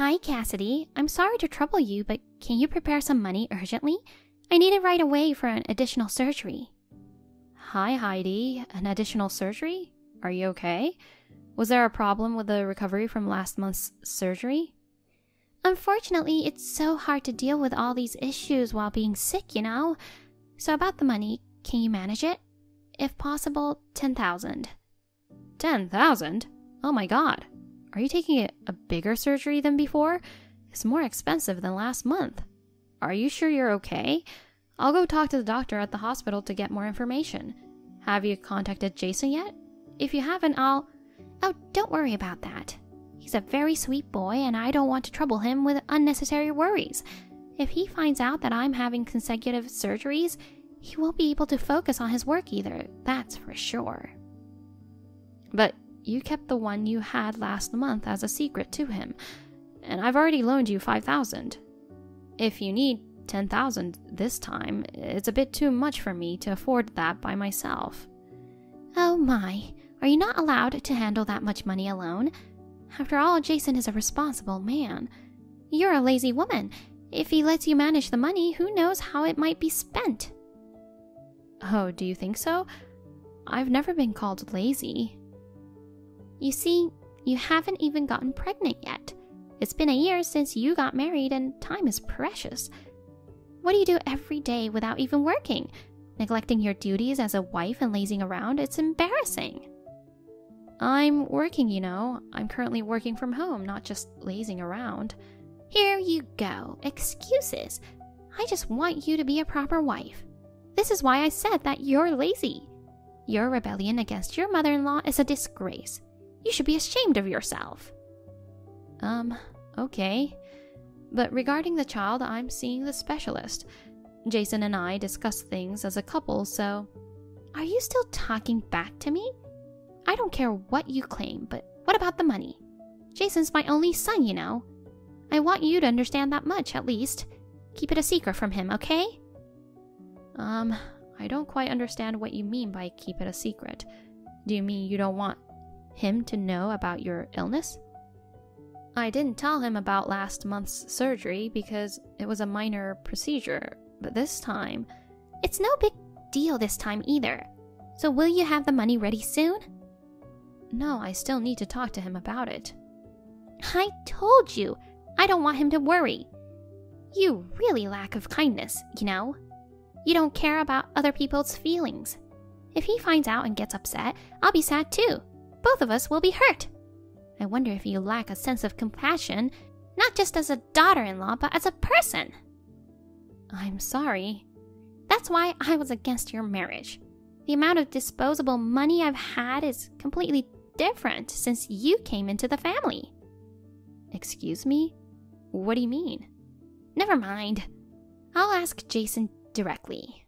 Hi, Cassidy. I'm sorry to trouble you, but can you prepare some money urgently? I need it right away for an additional surgery. Hi, Heidi. An additional surgery? Are you okay? Was there a problem with the recovery from last month's surgery? Unfortunately, it's so hard to deal with all these issues while being sick, you know? So about the money, can you manage it? If possible, 10,000. 10,000? Oh my god. Are you taking a bigger surgery than before? It's more expensive than last month. Are you sure you're okay? I'll go talk to the doctor at the hospital to get more information. Have you contacted Jason yet? If you haven't, Oh, don't worry about that. He's a very sweet boy and I don't want to trouble him with unnecessary worries. If he finds out that I'm having consecutive surgeries, he won't be able to focus on his work either, that's for sure. But you kept the one you had last month as a secret to him, and I've already loaned you 5,000. If you need 10,000 this time, it's a bit too much for me to afford that by myself. Oh my, are you not allowed to handle that much money alone? After all, Jason is a responsible man. You're a lazy woman. If he lets you manage the money, who knows how it might be spent? Oh, do you think so? I've never been called lazy. You see, you haven't even gotten pregnant yet. It's been a year since you got married and time is precious. What do you do every day without even working? Neglecting your duties as a wife and lazing around, it's embarrassing. I'm working, you know. I'm currently working from home, not just lazing around. Here you go. Excuses. I just want you to be a proper wife. This is why I said that you're lazy. Your rebellion against your mother-in-law is a disgrace. You should be ashamed of yourself. Okay. But regarding the child, I'm seeing the specialist. Jason and I discuss things as a couple, so... Are you still talking back to me? I don't care what you claim, but what about the money? Jason's my only son, you know. I want you to understand that much, at least. Keep it a secret from him, okay? I don't quite understand what you mean by keep it a secret. Do you mean you don't want him to know about your illness? I didn't tell him about last month's surgery because it was a minor procedure, but this time... It's no big deal this time either. So will you have the money ready soon? No, I still need to talk to him about it. I told you, I don't want him to worry. You really lack of kindness, you know. You don't care about other people's feelings. If he finds out and gets upset, I'll be sad too. Both of us will be hurt. I wonder if you lack a sense of compassion, not just as a daughter-in-law, but as a person. I'm sorry. That's why I was against your marriage. The amount of disposable money I've had is completely different since you came into the family. Excuse me? What do you mean? Never mind. I'll ask Jason directly.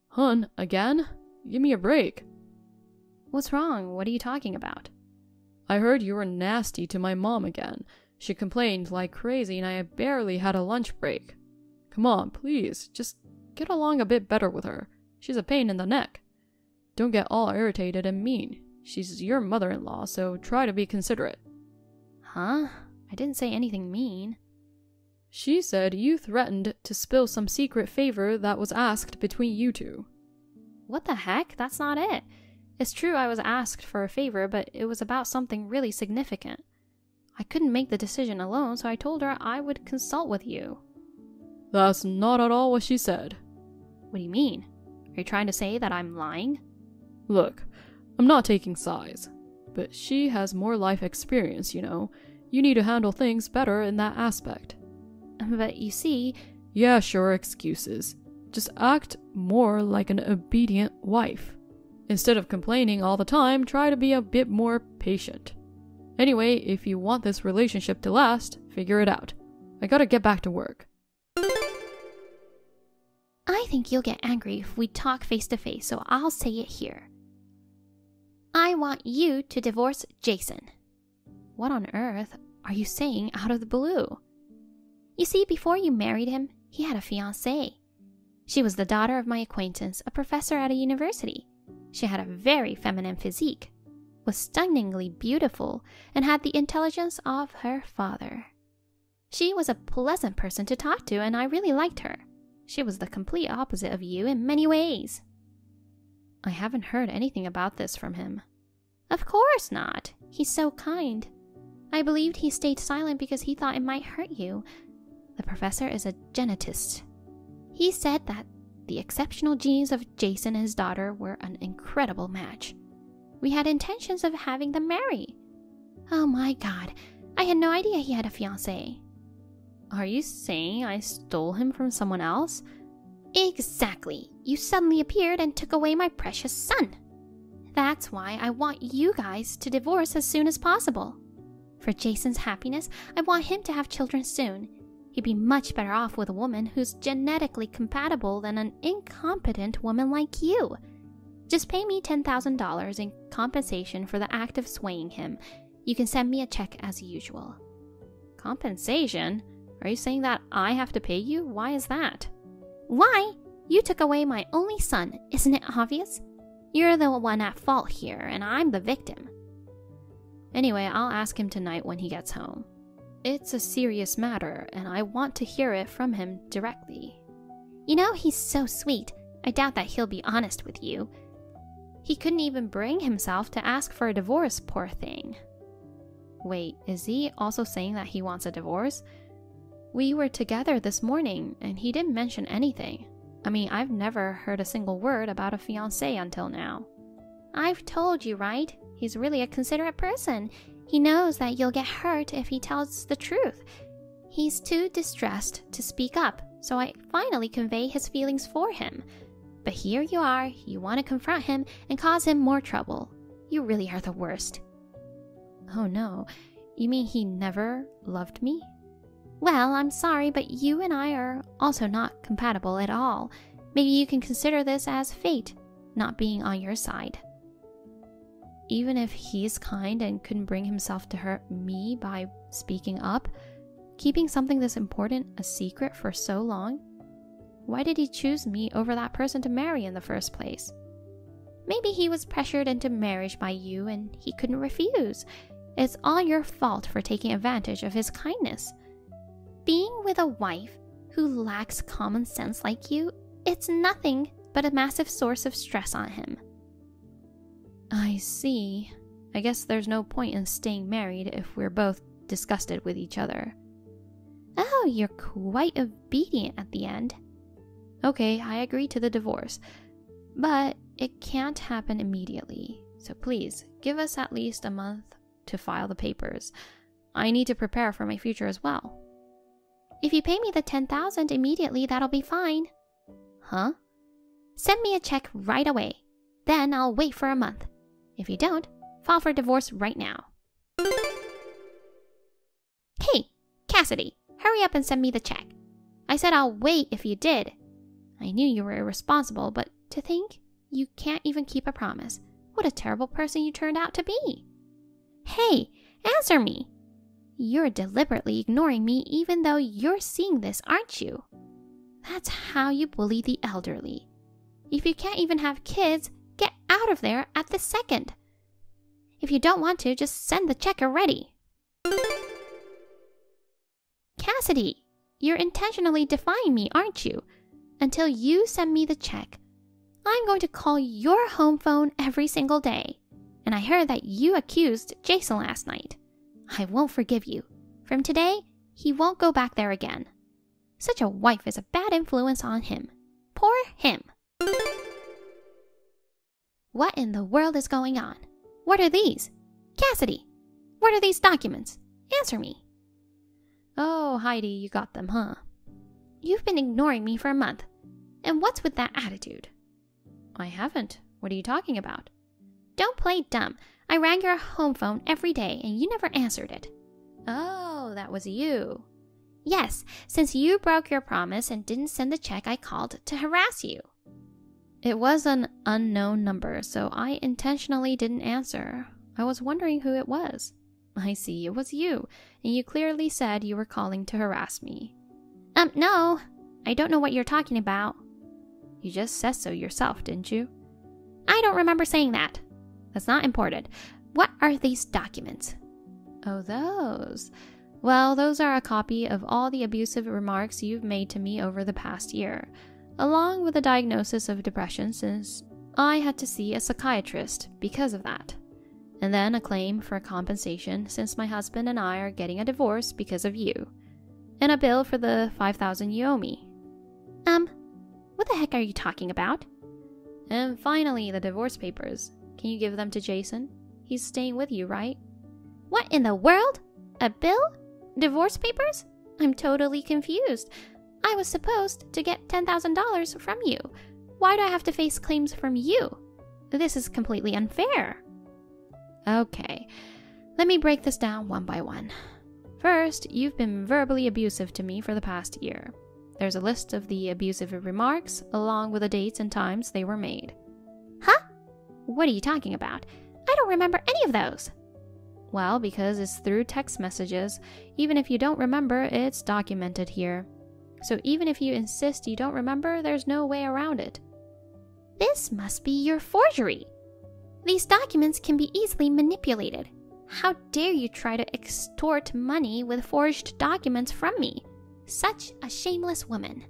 Hun, again? Give me a break. What's wrong? What are you talking about? I heard you were nasty to my mom again. She complained like crazy and I barely had a lunch break. Come on, please, just get along a bit better with her. She's a pain in the neck. Don't get all irritated and mean. She's your mother-in-law, so try to be considerate. Huh? I didn't say anything mean. She said you threatened to spill some secret favor that was asked between you two. What the heck? That's not it. It's true I was asked for a favor, but it was about something really significant. I couldn't make the decision alone, so I told her I would consult with you. That's not at all what she said. What do you mean? Are you trying to say that I'm lying? Look, I'm not taking sides, but she has more life experience, you know. You need to handle things better in that aspect. But you see... Yeah, sure, excuses. Just act more like an obedient wife. Instead of complaining all the time, try to be a bit more patient. Anyway, if you want this relationship to last, figure it out. I gotta get back to work. I think you'll get angry if we talk face to face, so I'll say it here. I want you to divorce Jason. What on earth are you saying out of the blue? You see, before you married him, he had a fiancée. She was the daughter of my acquaintance, a professor at a university. She had a very feminine physique. was stunningly beautiful and had the intelligence of her father. She was a pleasant person to talk to, and I really liked her. She was the complete opposite of you in many ways. I haven't heard anything about this from him. Of course not. He's so kind. I believed he stayed silent because he thought it might hurt you. The professor is a genetist. He said that the exceptional genes of Jason and his daughter were an incredible match. We had intentions of having them marry. Oh my god, I had no idea he had a fiancée. Are you saying I stole him from someone else? Exactly. You suddenly appeared and took away my precious son. That's why I want you guys to divorce as soon as possible. For Jason's happiness, I want him to have children soon. He'd be much better off with a woman who's genetically compatible than an incompetent woman like you. Just pay me $10,000 in compensation for the act of swaying him. You can send me a check as usual. Compensation? Are you saying that I have to pay you? Why is that? Why? You took away my only son, isn't it obvious? You're the one at fault here, and I'm the victim. Anyway, I'll ask him tonight when he gets home. It's a serious matter, and I want to hear it from him directly. You know, he's so sweet. I doubt that he'll be honest with you. He couldn't even bring himself to ask for a divorce, poor thing. Wait, is he also saying that he wants a divorce? We were together this morning, and he didn't mention anything. I mean, I've never heard a single word about a fiancé until now. I've told you, right? He's really a considerate person. He knows that you'll get hurt if he tells the truth. He's too distressed to speak up, so I finally convey his feelings for him. But here you are, you want to confront him and cause him more trouble. You really are the worst. Oh no, you mean he never loved me? Well, I'm sorry, but you and I are also not compatible at all. Maybe you can consider this as fate, not being on your side. Even if he's kind and couldn't bring himself to hurt me by speaking up, keeping something this important a secret for so long, why did he choose me over that person to marry in the first place? Maybe he was pressured into marriage by you and he couldn't refuse. It's all your fault for taking advantage of his kindness. Being with a wife who lacks common sense like you, it's nothing but a massive source of stress on him. I see. I guess there's no point in staying married if we're both disgusted with each other. Oh, you're quite obedient at the end. Okay, I agree to the divorce, but it can't happen immediately. So please, give us at least a month to file the papers. I need to prepare for my future as well. If you pay me the $10,000 immediately, that'll be fine. Huh? Send me a check right away. Then I'll wait for a month. If you don't, file for divorce right now. Hey, Cassidy, hurry up and send me the check. I said I'll wait if you did. I knew you were irresponsible, but to think you can't even keep a promise. What a terrible person you turned out to be. Hey, answer me. You're deliberately ignoring me even though you're seeing this, aren't you? That's how you bully the elderly. If you can't even have kids, get out of there at this second. If you don't want to, just send the check already. Cassidy, you're intentionally defying me, aren't you? Until you send me the check, I'm going to call your home phone every single day. And I heard that you accused Jason last night. I won't forgive you. From today, he won't go back there again. Such a wife is a bad influence on him. Poor him. What in the world is going on? What are these? Cassidy, what are these documents? Answer me. Oh, Heidi, you got them, huh? You've been ignoring me for a month. And what's with that attitude? I haven't. What are you talking about? Don't play dumb. I rang your home phone every day and you never answered it. Oh, that was you. Yes, since you broke your promise and didn't send the check, I called to harass you. It was an unknown number, so I intentionally didn't answer. I was wondering who it was. I see, it was you, and you clearly said you were calling to harass me. No. I don't know what you're talking about. You just said so yourself, didn't you? I don't remember saying that. That's not important. What are these documents? Oh, those. Well, those are a copy of all the abusive remarks you've made to me over the past year, along with a diagnosis of depression since I had to see a psychiatrist because of that. And then a claim for compensation since my husband and I are getting a divorce because of you. And a bill for the $5,000 you owe me. What the heck are you talking about? And finally, the divorce papers. Can you give them to Jason? He's staying with you, right? What in the world? A bill? Divorce papers? I'm totally confused. I was supposed to get $10,000 from you. Why do I have to face claims from you? This is completely unfair. Okay, let me break this down one by one. First, you've been verbally abusive to me for the past year. There's a list of the abusive remarks, along with the dates and times they were made. Huh? What are you talking about? I don't remember any of those. Well, because it's through text messages, even if you don't remember, it's documented here. So even if you insist you don't remember, there's no way around it. This must be your forgery. These documents can be easily manipulated. How dare you try to extort money with forged documents from me? Such a shameless woman.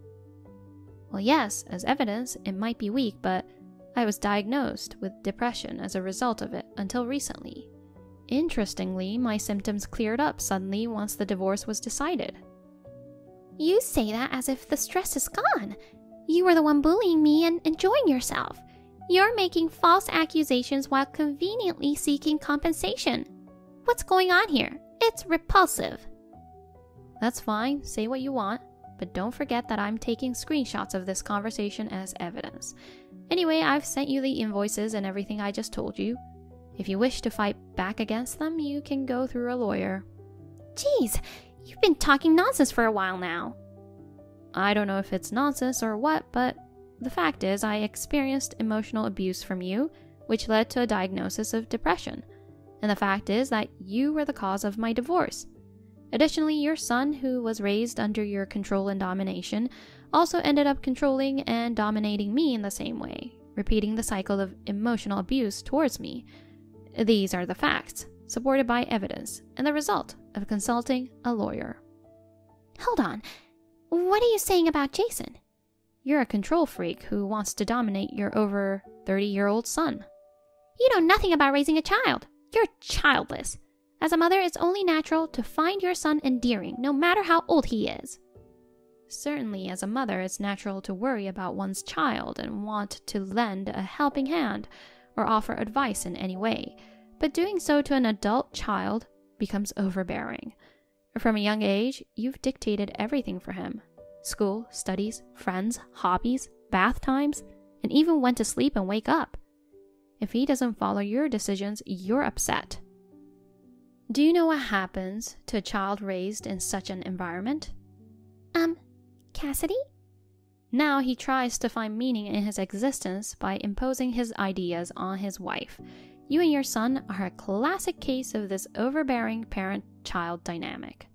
Well, yes, as evidence, it might be weak, but I was diagnosed with depression as a result of it until recently. Interestingly, my symptoms cleared up suddenly once the divorce was decided. You say that as if the stress is gone. You were the one bullying me and enjoying yourself. You're making false accusations while conveniently seeking compensation. What's going on here? It's repulsive. That's fine, say what you want, but don't forget that I'm taking screenshots of this conversation as evidence. Anyway, I've sent you the invoices and everything I just told you. If you wish to fight back against them, you can go through a lawyer. Geez, you've been talking nonsense for a while now. I don't know if it's nonsense or what, but the fact is I experienced emotional abuse from you, which led to a diagnosis of depression. And the fact is that you were the cause of my divorce. Additionally, your son, who was raised under your control and domination, also ended up controlling and dominating me in the same way, repeating the cycle of emotional abuse towards me. These are the facts, supported by evidence, and the result of consulting a lawyer. Hold on. What are you saying about Jason? You're a control freak who wants to dominate your over 30-year-old son. You know nothing about raising a child. You're childless. As a mother, it's only natural to find your son endearing, no matter how old he is. Certainly, as a mother, it's natural to worry about one's child and want to lend a helping hand or offer advice in any way, but doing so to an adult child becomes overbearing. From a young age, you've dictated everything for him. School, studies, friends, hobbies, bath times, and even when to sleep and wake up. If he doesn't follow your decisions, you're upset. Do you know what happens to a child raised in such an environment? Cassidy? Now he tries to find meaning in his existence by imposing his ideas on his wife. You and your son are a classic case of this overbearing parent-child dynamic.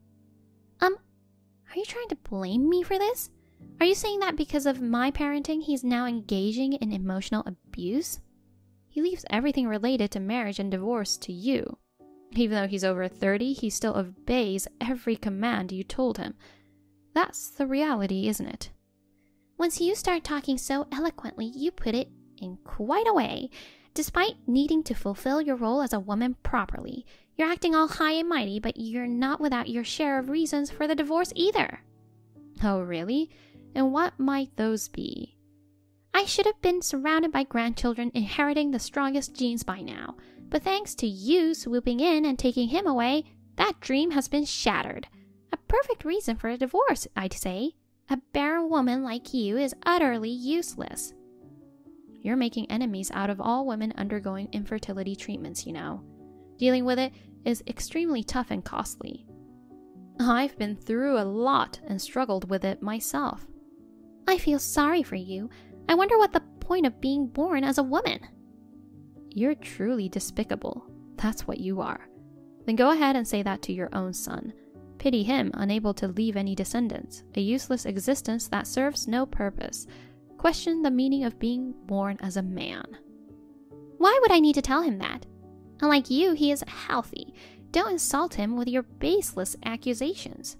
Are you trying to blame me for this? Are you saying that because of my parenting, he's now engaging in emotional abuse? He leaves everything related to marriage and divorce to you. Even though he's over 30, he still obeys every command you told him. That's the reality, isn't it? Once you start talking so eloquently, you put it in quite a way. Despite needing to fulfill your role as a woman properly, you're acting all high and mighty, but you're not without your share of reasons for the divorce either. Oh, really? And what might those be? I should have been surrounded by grandchildren inheriting the strongest genes by now, but thanks to you swooping in and taking him away, that dream has been shattered. A perfect reason for a divorce, I'd say. A barren woman like you is utterly useless. You're making enemies out of all women undergoing infertility treatments, you know. Dealing with it is extremely tough and costly. I've been through a lot and struggled with it myself. I feel sorry for you. I wonder what the point of being born as a woman. You're truly despicable. That's what you are. Then go ahead and say that to your own son. Pity him, unable to leave any descendants, a useless existence that serves no purpose. Question the meaning of being born as a man. Why would I need to tell him that? Unlike you, he is healthy. Don't insult him with your baseless accusations.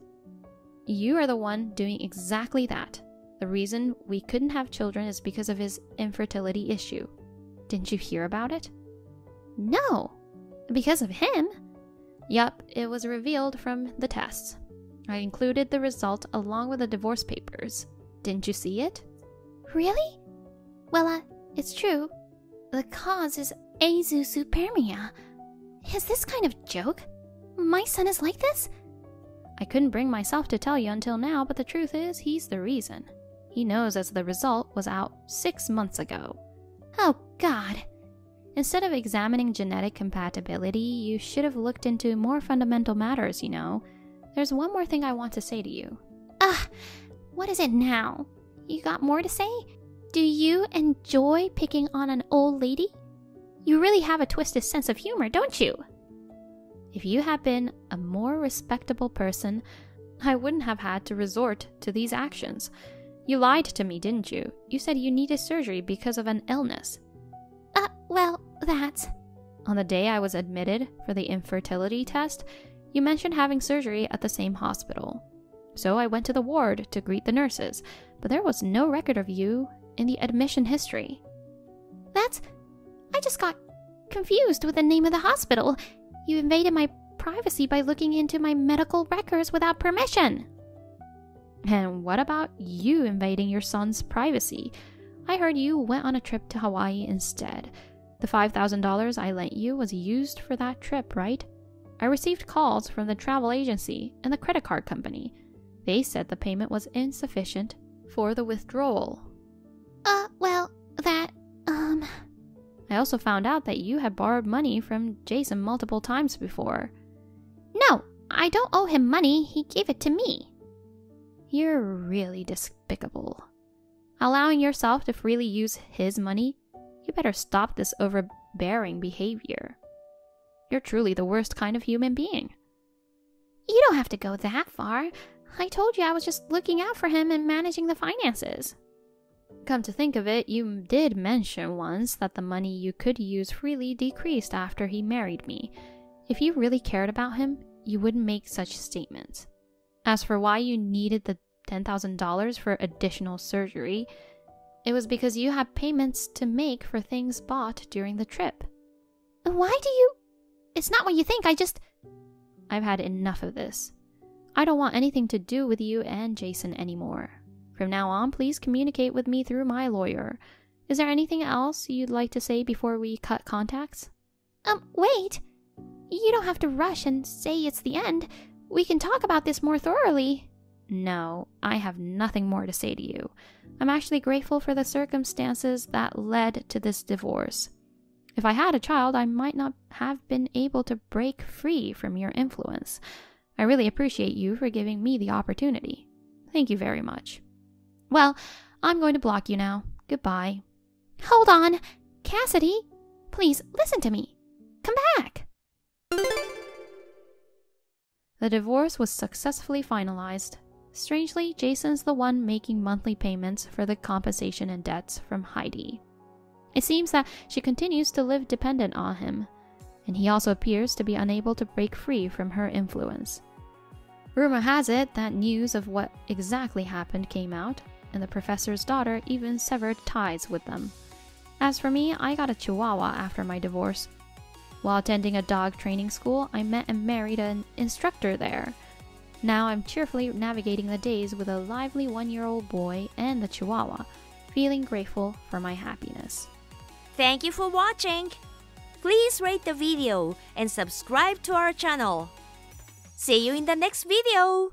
You are the one doing exactly that. The reason we couldn't have children is because of his infertility issue. Didn't you hear about it? No. Because of him? Yup, it was revealed from the tests. I included the result along with the divorce papers. Didn't you see it? Really? Well, it's true. The cause is azoospermia. Is this kind of joke? My son is like this? I couldn't bring myself to tell you until now, but the truth is, he's the reason. He knows as the result was out 6 months ago. Oh, God. Instead of examining genetic compatibility, you should have looked into more fundamental matters, you know. There's one more thing I want to say to you. What is it now? You got more to say? Do you enjoy picking on an old lady? You really have a twisted sense of humor, don't you? If you had been a more respectable person, I wouldn't have had to resort to these actions. You lied to me, didn't you? You said you needed surgery because of an illness. Well, that's... On the day I was admitted for the infertility test, you mentioned having surgery at the same hospital. So I went to the ward to greet the nurses, but there was no record of you in the admission history. I just got confused with the name of the hospital. You invaded my privacy by looking into my medical records without permission. And what about you invading your son's privacy? I heard you went on a trip to Hawaii instead. The $5,000 I lent you was used for that trip, right? I received calls from the travel agency and the credit card company. They said the payment was insufficient for the withdrawal. Well, that, I also found out that you had borrowed money from Jason multiple times before. No, I don't owe him money. He gave it to me. You're really despicable. Allowing yourself to freely use his money? You better stop this overbearing behavior. You're truly the worst kind of human being. You don't have to go that far. I told you I was just looking out for him and managing the finances. Come to think of it, you did mention once that the money you could use freely decreased after he married me. If you really cared about him, you wouldn't make such statements. As for why you needed the $10,000 for additional surgery, it was because you had payments to make for things bought during the trip. Why do you... It's not what you think, I've had enough of this. I don't want anything to do with you and Jason anymore. From now on, please communicate with me through my lawyer. Is there anything else you'd like to say before we cut contacts? Wait. You don't have to rush and say it's the end. We can talk about this more thoroughly. No, I have nothing more to say to you. I'm actually grateful for the circumstances that led to this divorce. If I had a child, I might not have been able to break free from your influence. I really appreciate you for giving me the opportunity. Thank you very much. Well, I'm going to block you now. Goodbye. Hold on. Cassidy, please listen to me. Come back. The divorce was successfully finalized. Strangely, Jason's the one making monthly payments for the compensation and debts from Heidi. It seems that she continues to live dependent on him, and he also appears to be unable to break free from her influence. Rumor has it that news of what exactly happened came out, and the professor's daughter even severed ties with them. As for me, I got a chihuahua after my divorce. While attending a dog training school, I met and married an instructor there. Now I'm cheerfully navigating the days with a lively 1-year-old boy and the chihuahua, feeling grateful for my happiness. Thank you for watching. Please rate the video and subscribe to our channel. See you in the next video.